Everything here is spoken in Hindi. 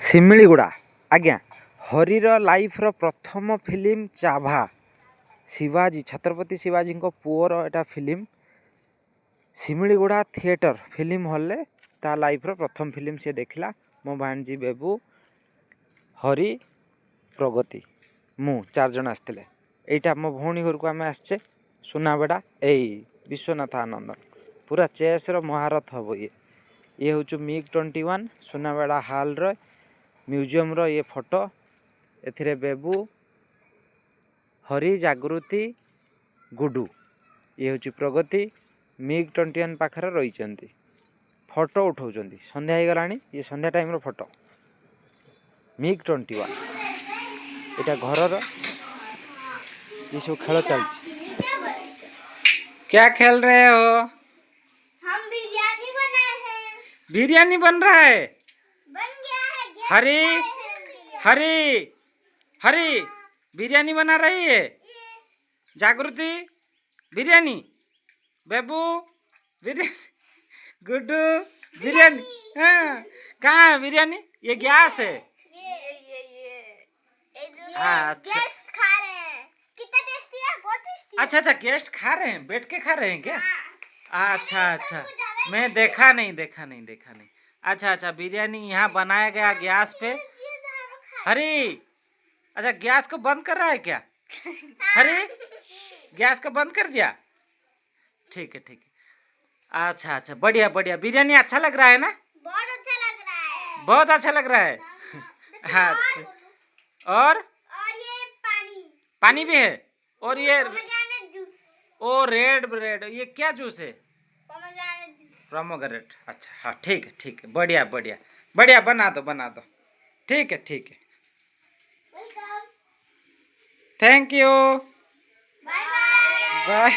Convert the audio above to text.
ଶିମିଳିଗୁଡ଼ା ଆଜ୍ଞା ହରିର ଲାଇଫ୍ର ପ୍ରଥମ ଫିଲ୍ମ ଚାଭା ଶିବାଜୀ ଛତ୍ରପତି ଶିବାଜୀଙ୍କ ପୁଅର ଏଟା ଫିଲ୍ମ ଶିମିଳିଗୁଡ଼ା ଥିଏଟର ଫିଲ୍ମ ହଲ୍ରେ ତା ଲାଇଫ୍ର ପ୍ରଥମ ଫିଲ୍ମ ସେ ଦେଖିଲା। ମୋ ଭାଣିଜୀ ବେବୁ ହରି ପ୍ରଗତି ମୁଁ 4 ଜଣ ଆସିଥିଲେ। ଏଇଟା ମୋ ଭଉଣୀ ଘରକୁ ଆମେ ଆସିଛେ ସୁନାବେଡ଼ା ଏଇ ବିଶ୍ୱନାଥ ଆନନ୍ଦ ପୁରା ଚେସ୍ର ମହାରଥ ହବ। ଇଏ ହେଉଛି MiG-21 ସୁନାବେଡ଼ା ହଲ୍ର म्यूजियम ये फोटो एथिरे बेबू हरि जागृति गुडू ये हूँ प्रगति MiG-21 पाखर रही फोटो उठाऊँ संध्या हो गला ये संध्या टाइम रो फोटो MiG-21 यहाँ घर ये सब खेल चलती। क्या खेल रहे हो? हम बिरयानी बनाए हैं। बिरयानी बन रहा है। बन गया है। हरी हरी हरी बिरयानी बना रही है। जागृति बिरयानी बेबू बिरयानी गुड्डू बिरयानी। हाँ कहाँ है बिरयानी? ये गैस है। अच्छा गेस्ट खा रहे हैं। कितना टेस्टी है? बहुत टेस्टी। अच्छा गेस्ट खा रहे हैं, बैठ के खा रहे हैं क्या? अच्छा मैं देखा नहीं। अच्छा बिरयानी यहाँ बनाया गया गैस पे। हरी अच्छा गैस को बंद कर रहा है क्या? हरी गैस को बंद कर दिया। ठीक है अच्छा बढ़िया बिरयानी अच्छा लग रहा है ना? बहुत अच्छा लग रहा है। बहुत अच्छा लग रहा है। अच्छा और ये पानी भी है। और ये पोमेग्रेनेट जूस। ओ रेड ये क्या जूस है? Pomegranate juice. पोमेग्रेनेट। अच्छा हाँ ठीक है बढ़िया बना दो ठीक है welcome. Thank you bye bye. Bye.